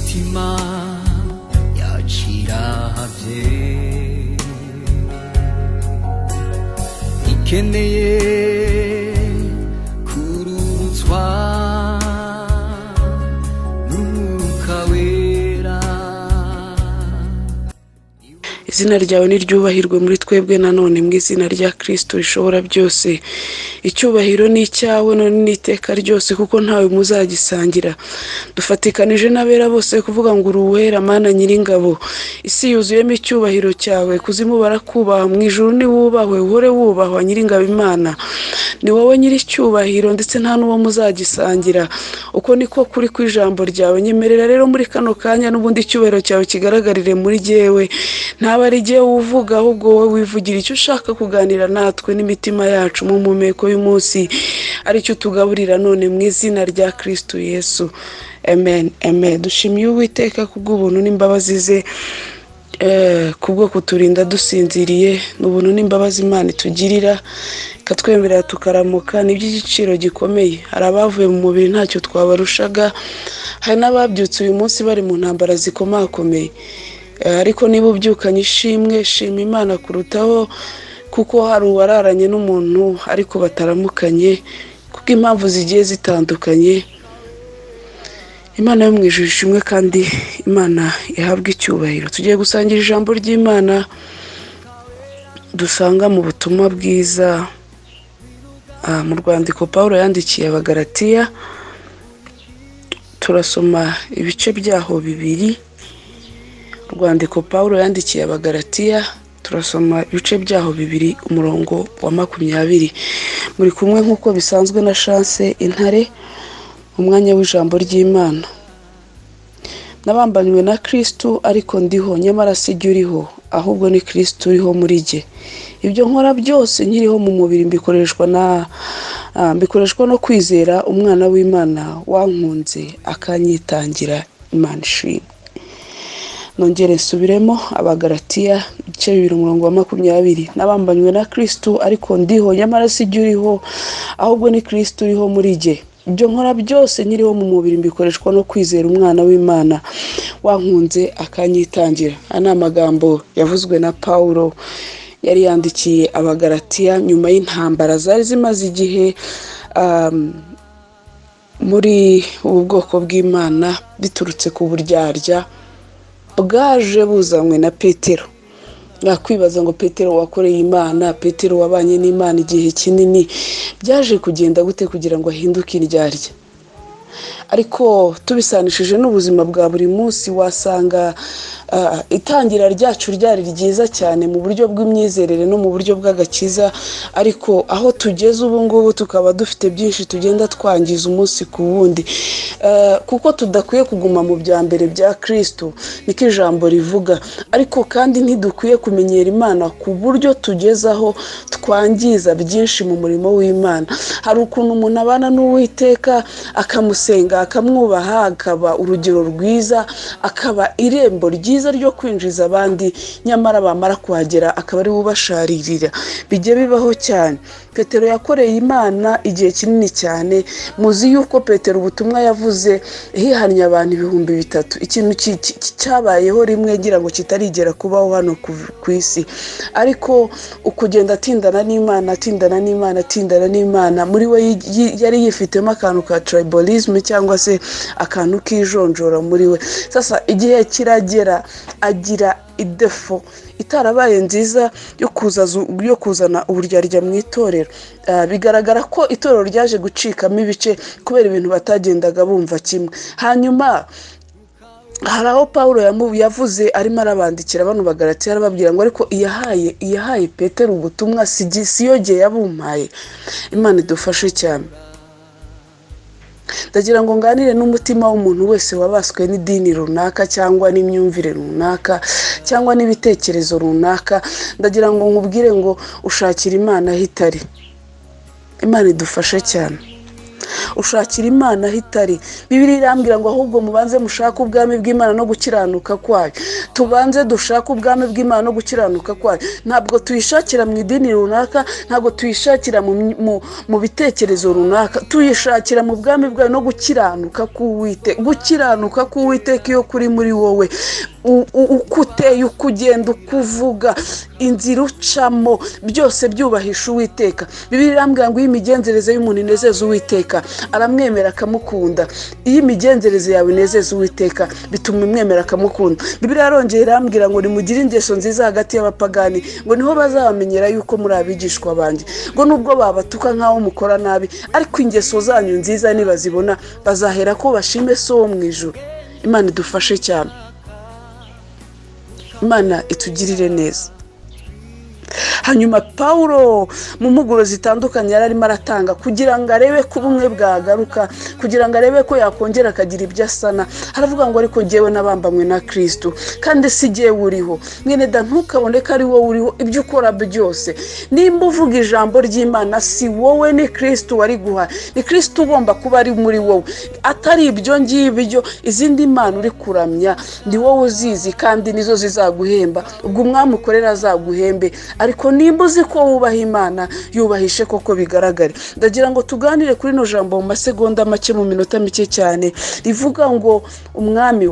imitima yaciravye ikeneye kururutswa n'umwuka wera. Izina ryawe niryubahirwe muri twebwe nanone mu izina rya Kristo rishobora byose. Icyubahiro ni icyawe none n'iteka ryose kuko ntawe muzagisangira. Dufatikanije n'abera bose kuvuga ngo uruwera Mana Nyiringabo. Isi yuzuyemo icyubahiro cyawe, kuzimu barakubaha, mu ijuru ni wubahwe, uhore wubahwa Nyiringabo Imana. Ni wowe nyiri icyubahiro ndetse nta n'uwo muzagisangira. Uko niko kuri kw'ijambo ryawe. Nyemerera rero muri kano kanya n'ubundi icyubahiro cyawe kigaragarire muri jyewe. Ntaba ari jyewe uvuga ahubwo wowe wivugira icyo ushaka kuganira natwe n'imitima yacu mu mpumeko y'umunsi, aricyo tugaburira none mu izina rya Kristo Yesu. Amen. Amen. Dushimiye Uwiteka kubw'ubuntu n'imbabazi ze, kubwo kuturinda dusinziriye, n'ubuntu n'imbabazi Imana itugirira ikatwemerera tukaramuka. Ni iby'igiciro gikomeye. Hari abavuye mu mubiri ntacyo twabarushaga, hari n'ababyutse uyu munsi bari mu ntambara zikomakomeye. Ariko niba ubyukanye ishimwe, shima Imana kurutaho, kuko hari uwararanye n'umuntu ariko bataramukanye kubw'impamvu zigiye zitandukanye. Imana yo mu ijuru ishimwe kandi Imana ihabwe icyubahiro. Tugiye gusangira ijambo ry'Imana dusanga mu butumwa bwiza mu rwandiko Pawulo yandikiye Abagalatiya. Turasoma ibice byaho bibiri. Urwandiko Pawulo yandikiye Abagalatiya, turasoma ibice byaho bibiri umurongo wa 20. Muri kumwe nk'uko bisanzwe na Chance Intare, umwanya w'ijambo ry'Imana. Nabambanywe na Kristo ariko ndiho, nyamara si jye uriho, ahubwo ni Kristo uriho muri jye. Ibyo nkora byose nkiriho mu mubiri mbikoreshwa no kwizera umwana w'Imana wankunze akanyitangira. Imana ishimwe. Nongere nsubiremo Abagalatiya ibice 2 umurongo wa 20. Nabambanywe na Kristo ariko ndiho, nyamara si jye uriho, ahubwo ni Kristo uriho muri jye. Ibyo nkora byose nkiriho mu mubiri mbikoreshwa no kwizera umwana w'Imana wankunze akanyitangira. Aya ni amagambo yavuzwe na Pawulo yari yandikiye Abagalatiya nyuma y'intambara zari zimaze igihe muri ubu bwoko bw'Imana, biturutse ku buryarya bwaje buzanywe na Petero. Nakwibaza ngo Petero wakoreye Imana, Petero wabanye n'Imana igihe kinini, byaje kugenda gute kugira ngo ahinduke indyarya? Ariko tubisanishije n'ubuzima bwa buri munsi, wasanga itangira ryacu ryari ryiza cyane mu buryo bw'imyizerere no mu buryo bw'agakiza, ariko aho tugeze ubu ngubu tukaba dufite byinshi tugenda twangiza umunsi ku wundi, kuko tudakwiye kuguma mu bya mbere bya Kristo, niko ijambo rivuga. Ariko kandi ntidukwiye kumenyera Imana ku buryo tugezaho twangiza byinshi mu murimo w'Imana. Hari ukuntu umuntu abana n'Uwiteka akamusenga, akamwubaha, akaba urugero rwiza, akaba irembo ryiza ryo kwinjiza abandi, nyamara bamara kuhagera akaba ari ubasharirira. Bijye bibaho cyane. Petero yakoreye Imana igihe kinini cyane. Muzi yuko Petero ubutumwa yavuze hihannye abantu 3,000. Ikintu cyabayeho rimwe ngira ngo kitarigera kubaho hano ku isi. Ariko ukugenda atindana n'Imana, muri we yari yifitemo akantu ka tribalism cyangwa se akantu k'ijonjora muri we. Sasa igihe kiragera agira idefo itarabaye nziza yo kuzana uburyarya mu itorero. Bigaragara ko itorero ryaje gucikamo ibice kubera ibintu batagendaga bumva kimwe. Hanyuma hari aho Pawulo yavuze arimo arabandikira bano Bagalatiya, arababwira ngo ariko iyahaye Petero ubutumwa siyogeye yabumpaye. Imana idufashe cyane. Ndagira ngo nganire n'umutima w'umuntu wese wabaswe n'idini runaka cyangwa n'imyumvire runaka cyangwa n'ibitekerezo runaka. Ndagira ngo nkubwire ngo ushakira Imana aho itari. Imana idufashe cyane. ushakira imana aho itari. Bibiliya irambwira ngo ahubwo mubanze mushake ubwami bw'Imana no gukiranuka kwayo. Tubanze dushake ubwami bw'Imana no gukiranuka kwayo. Ntabwo tuyishakira mu idini runaka, ntabwo tuyishakira mu bitekerezo runaka, tuyishakira mu bwami bwayo no gukiranuka k'Uwiteka. Gukiranuka k'Uwiteka iyo kuri muri wowe, uko uteye, uko ugenda, uko uvuga, inzira ucamo, byose byubahisha Uwiteka. Bibiliya irambwira ngo iyo imigenzereze y'umuntu inezeza Uwiteka, aramwemera akamukunda. Iyo imigenzereze yawe inezeza Uwiteka, bituma umwemera akamukunda. Bibiliya yarongeye irambwira ngo nimugire ingeso nziza hagati y'abapagani, ngo niho bazabamenyera yuko muri abigishwa banjye. Ngo nubwo babatuka nk'aho mukora nabi, ariko ingeso zanyu nziza nibazibona, bazahera ko bashime So wo mu ijuru. Imana idufashe cyane, Imana itugirire neza. Hanyuma Paulo mu mpuguro zitandukanye yararimo aratanga kugira ngo arebe ko ubumwe bwagaruka, kugira ngo arebe ko yakongera akagira ibyo asana. Haravuga ngo ariko jyewe nabambamwe na Kristo, kandi si jyewe uriho. Mwene da ntukabone ko ari wowe uriho, ibyo ukora byose. Nimba uvuga ijambo ry'Imana, si wowe, ni Kristo wari guha. Ni Kristo ugomba kuba ari muri wowe, atari ibyo ngibyo izindi mana uri kuramya. Ni wowe uzizi kandi nizo zizaguhemba, ubwo umwami ukorera azaguhembe. Ariko nimba uzi ko wubaha Imana, yubahishe koko bigaragare. Ndagira ngo tuganire kuri no jambo mu masegonda make, mu minota mike cyane, rivuga ngo umwami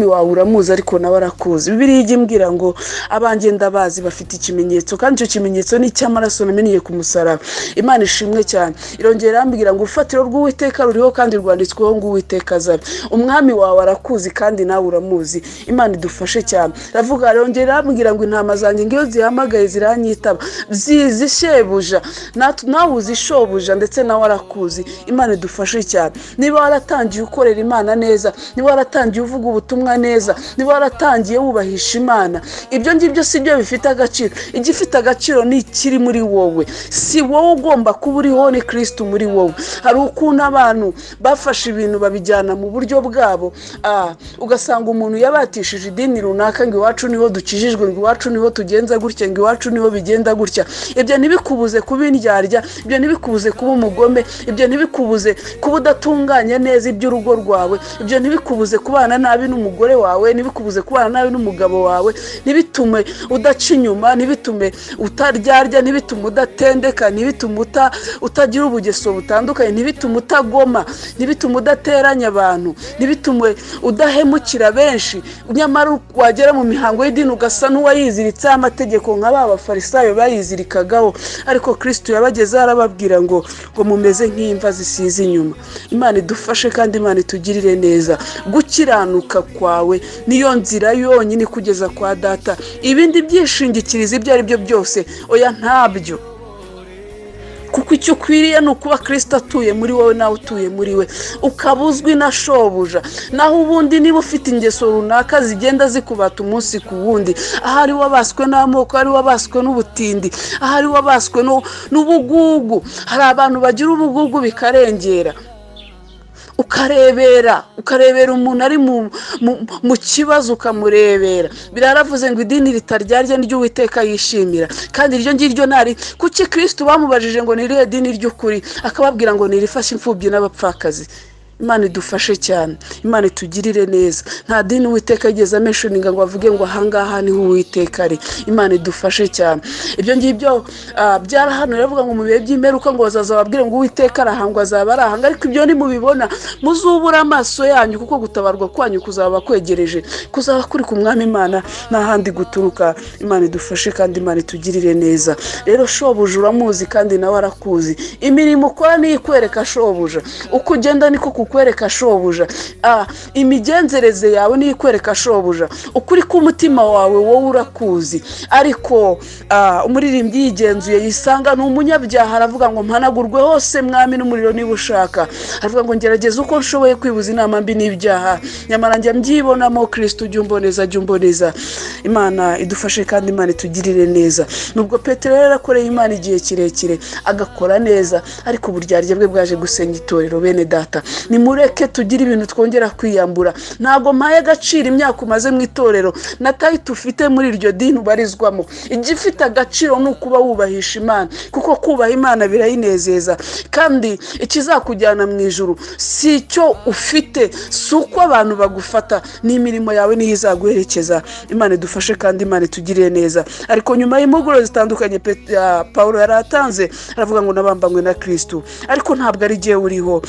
wawe uramuzi ariko nawe arakuzi. Bibiliya ijya imbwira ngo abanjye ndabazi, bafite ikimenyetso, kandi icyo kimenyetso ni icy'amaraso nameniye ku musaraba. Imana ishimwe cyane. Irongera irambwira ngo urufatiro rw'Uwiteka ruriho kandi rwanditsweho ngo Uwiteka azabe. Umwami wawe arakuzi kandi nawe uramuzi. Imana idufashe cyane. Ravuga irongera irambwira ngo intama zanjye ngiyo zihamagaye ziranyitaba, zizi shebuja, nawe uzi shobuja ndetse nawe arakuzi. Imana idufashe cyane. Niba waratangiye ukorera Imana neza, niba waratangiye uvuga ubutumwa neza, niba waratangiye wubahisha Imana, ibyo ngibyo si byo bifite agaciro. Igifite agaciro ni ikiri muri wowe. Si wowe ugomba kuba uriho, ni Kristo muri wowe. Hari ukuntu abantu bafashe ibintu babijyana mu buryo bwabo, ugasanga umuntu yabatishije idini runaka, ngo iwacu niho dukijijwe, ngo iwacu niho tugenza gutya, ngo iwacu niho bigenda gutya. Ibyo ntibikubuze kuba indyarya, ibyo ntibikubuze kuba umugome, ibyo ntibikubuze kuba udatunganye neza iby'urugo rwawe, ibyo ntibikubuze kubana nabi n'umugore wawe, ntibikubuze kubana nabi n'umugabo wawe, ntibitume udaca inyuma, ntibitume utaryarya, ntibitume udatendeka, ntibitume utagira ubugeso butandukanye, ntibitume utagoma, ntibitume udateranya abantu, ntibitume udahemukira benshi. Nyamara wagera mu mihango y'idini ugasa n'uwayiziritseho amategeko nka ba bafarisayo bayizirikagaho, ariko Kristo yabagezeho arababwira ngo mumeze nk'imva zisize inyuma. Imana idufashe kandi Imana itugirire neza. Gukiranuka kwawe niyo nzira yonyine ikugeza kwa Data. Ibindi byishingikiriza ibyo ari byo byose, oya ntabyo. Kuko icyo ukwiriye ni ukuba Kristo atuye muri wowe, nawe utuye muri we, ukaba uzwi na shobuja. Naho ubundi niba ufite ingeso runaka zigenda zikubata umunsi ku wundi, ahari wabaswe n'amoko, ahari wabaswe n'ubutindi, ahari wabaswe n'ubugugu. Hari abantu bagira ubugugu bikarengera, ukarebera umuntu ari mu kibazo, ukamurebera. Biraravuze ngo idini ritaryarya niryo Uwiteka yishimira, kandi iryo ngiryo nari kuki Kristo bamubajije ngo nirihe dini ry'ukuri, akababwira ngo nirifashe imfubyi n'abapfakazi. Imana idufashe cyane, Imana itugirire neza. Nta dini Uwiteka yigeze ameshoninga ngo avuge ngo ahangaha niho Uwiteka ari. Imana idufashe cyane. Ibyo ngibyo byarahanura avuga ngo mu bihe by'imperuka ngo bazaza babwire ngo Uwiteka arahangwa, azaba arahanga. Ariko ibyo nimubibona muzubura amaso yanyu, kuko gutabarwa kwanyu kuzaba kwegereje, kuzaba kuri ku mwami Imana nta handi guturuka. Imana idufashe kandi Imana itugirire neza. Rero shobuja uramuzi kandi nawe arakuzi. Imirimo ukora niyo ikwereka shobuja, uko ugenda niko kukwereka shobuja. Imigenzereze yawe niyo ikwereka shobuja. Ukuri k'umutima wawe wowe urakuzi. Ariko umuririmbyi yigenzuye yisanga ni umunyabyaha, aravuga ngo mpanagurwe hose mwami n'umuriro niba ushaka. Aravuga ngo ngerageza uko nshoboye kwibuza inama mbi n'ibyaha, nyamara njya mbyibonamo. Kristo ujya umboneza. Imana idufashe kandi Imana itugirire neza. Nubwo Petero yarakoreye Imana igihe kirekire agakora neza, ariko uburyarya bwe bwaje gusenya itorero. Bene Data, nimureke tugire ibintu twongera kwiyambura. Ntago mpaye agaciro imyaka umaze mu itorero na tayiti ufite muri iryo dini ubarizwamo. Igifite agaciro ni ukuba wubahisha Imana, kuko kubaha Imana birayinezeza, kandi ikizakujyana mu ijuru si icyo ufite, si uko abantu bagufata, ni imirimo yawe niyo izaguherekeza. Imana idufashe kandi Imana itugirire neza. Ariko nyuma y'impuguro zitandukanye Pawulo yaratanze, aravuga ngo nabambanywe na Kristo, ariko ntabwo ari jyewe uriho,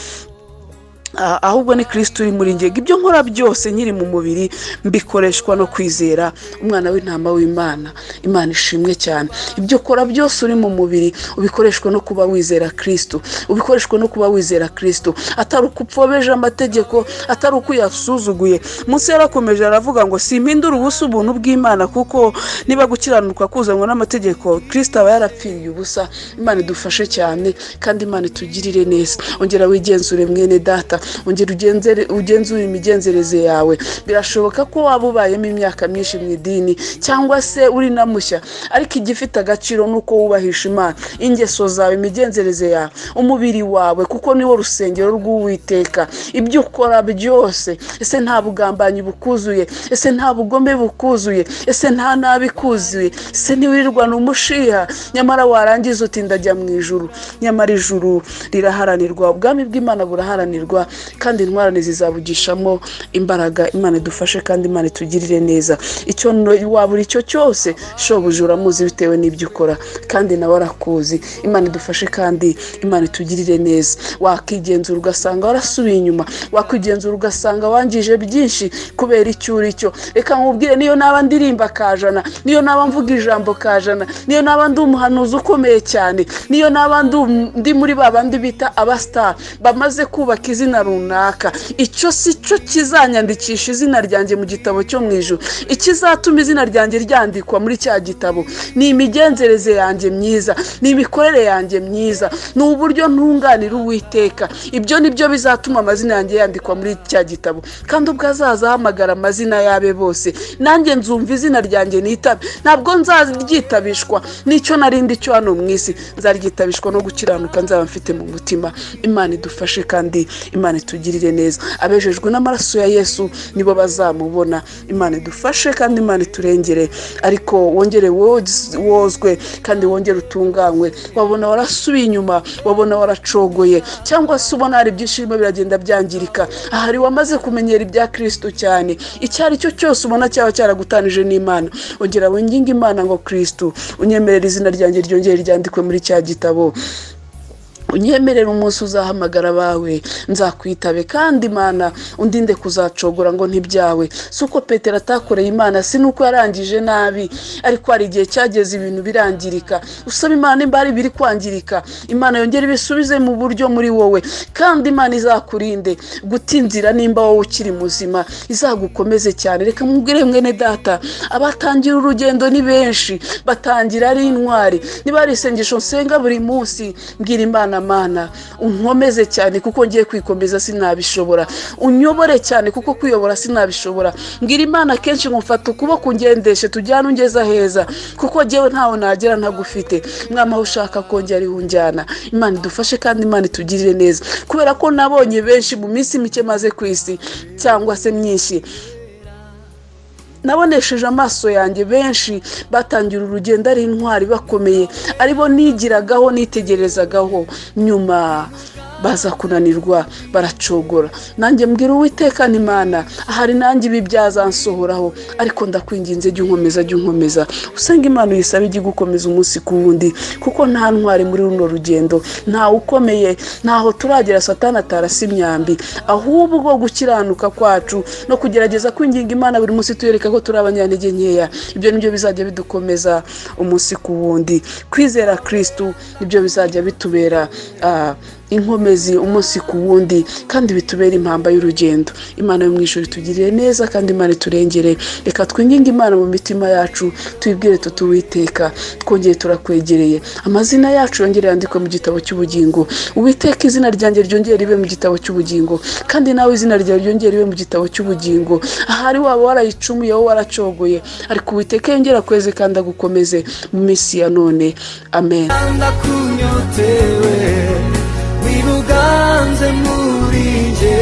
ahubwo ni Kristo uri muri njye. Ibyo nkora byose nkiri mu mubiri mbikoreshwa no kwizera umwana w'intama w'Imana. Imana ishimwe cyane. Ibyo ukora byose uri mu mubiri ubikoreshwa no kuba wizera Kristo, ubikoreshwa no kuba wizera Kristo, atari ukupfobeje amategeko, atari uko yasuzuguye. Munsi yarakomeje aravuga ngo simpindura ubusa ubuntu bw'Imana, kuko niba gukiranuka kuzanwa n'amategeko Kristo aba yarapfiriye ubusa. Imana idufashe cyane kandi Imana itugirire neza. Ongera wigenzure mwene data, ongera ugenzure imigenzereze yawe. Birashoboka ko waba ubayemo imyaka myinshi mu idini cyangwa se uri na mushya, ariko igifite agaciro nuko wubahisha Imana. Ingeso zawe, imigenzereze yawe, umubiri wawe, kuko niwo rusengero rw'Uwiteka. Ibyo ukora byose, ese nta bugambanyi bukuzuye? Ese nta bugombe bukuzuye? Ese nta nabi kuzuye? Ese ntiwirirwana umushiha nyamara warangiza uti ndajya mu ijuru? Nyamara ijuru riraharanirwa, ubwami bw'Imana buraharanirwa, kandi intwarane zizabugishamo imbaraga. Imana idufashe kandi Imana itugirire neza. Icyo wabura icyo cyose shobuja uramuzi bitewe n'ibyo ukora, kandi nawe arakuzi. Imana idufashe kandi Imana itugirire neza. Wakigenzura ugasanga warasubiye inyuma, wakwigenzura ugasanga wangije byinshi kubera icyo uri cyo. Reka nkubwire, niyo naba ndirimba kajana, niyo naba mvuga ijambo kajana, niyo naba ndi umuhanuzi ukomeye cyane, niyo naba ndi muri babandi bita abastar bamaze kubaka izina runaka, icyo si cyo kizanyandikisha izina ryanjye mu gitabo cyo mu ijuru. Ikizatuma izina ryanjye ryandikwa muri cya gitabo ni imigenzereze yanjye myiza, ni imikorere yanjye myiza, ni uburyo ntunganira Uwiteka. Ibyo nibyo bizatuma amazina yanjye yandikwa muri cya gitabo, kandi ubwo azaza ahamagara amazina yabe bose, nanjye nzumva izina ryanjye nitabe. Ntabwo nzaryitabishwa n'icyo narindi cyo hano mu isi, nzaryitabishwa no gukiranuka nzaba mfite mu mutima. Imana idufashe kandi Imana itugirire neza. Abejejwe n'amaraso ya Yesu nibo bazamubona. Imana idufashe kandi Imana iturengere. Ariko wongere wozwe kandi wongere utunganywe. Wabona warasubiye inyuma, wabona waracogoye, cyangwa se ubona hari byishimo biragenda byangirika, ahari wamaze kumenyera ibya Kristo cyane, icyari cyo cyose ubona cyaba cyaragutanije n'Imana, ongera winginga Imana ngo Kristo unyemerere izina ryanjye ryongere ryandikwe muri cya gitabo. Unyemerera umunsi uzahamagara bawe nzakwitabe, kandi Imana undinde kuzacogora ngo ntibyawe. Si uko Petero atakoreye Imana, si nuko yarangije nabi, ariko hari igihe cyageze ibintu birangirika. Usaba Imana nimba hari biri kwangirika, Imana yongera ibisubize mu buryo muri wowe, kandi Imana izakurinde gutinzira nimba wowe ukiri muzima, izagukomeze cyane. Reka mubwire mwene data, abatangira urugendo ni benshi, batangira ari intwari. Niba hari isengesho nsenga buri munsi, mbwira Imana, Mana unkomeze cyane kuko ngiye kwikomeza sinabishobora, unyobore cyane kuko kwiyobora sinabishobora. Mbwira Imana kenshi ngufata ukuboko ngendeshe tujyana ungeza heza, kuko jyewe ntaho nagera ntagufite. Mwama ushaka kongera ihunjyana. Imana idufashe kandi Imana itugirire neza, kubera ko nabonye benshi mu minsi mike maze ku isi cyangwa se myinshi, nabonesheje amaso yanjye benshi batangira urugendo ari intwari bakomeye, aribo nigiragaho nitegerezagaho, nyuma baza kunanirwa baracogora. Nanjye mbwira Uwiteka nti Mana, ahari nanjye ibi byazansohoraho, ariko ndakwinginze jya unkomeza. Usenga Imana uyisabe ijye gukomeza umunsi ku wundi, kuko nta ntwari muri runo rugendo, nta ukomeye, ntaho turagera Satani atarasa imyambi, ahubwo gukiranuka kwacu no kugerageza kwinginga Imana buri munsi tuyereka ko turi abanyantege nkeya, ibyo nibyo bizajya bidukomeza umunsi ku wundi. Kwizera Kristo nibyo bizajya bitubera inkomezi umunsi ku wundi, kandi bitubera impamba y'urugendo. Imana yo mu ijuru itugirire neza kandi Imana iturengere. Reka twinginge Imana mu mitima yacu, tuyibwire tuti Uwiteka, twongeye turakwegereye, amazina yacu yongere yandikwe mu gitabo cy'ubugingo. Uwiteka, izina ryanjye ryongere ribe mu gitabo cy'ubugingo, kandi nawe izina ryawe ryongere ribe mu gitabo cy'ubugingo. Ahari waba warayicumuye, wowe waracogoye, ariko Uwiteka yongera kweze kandi agukomeze mu minsi ya none. Amen. Wibuganze muri nje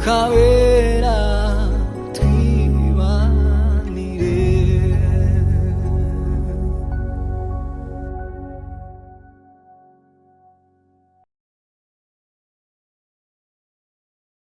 wera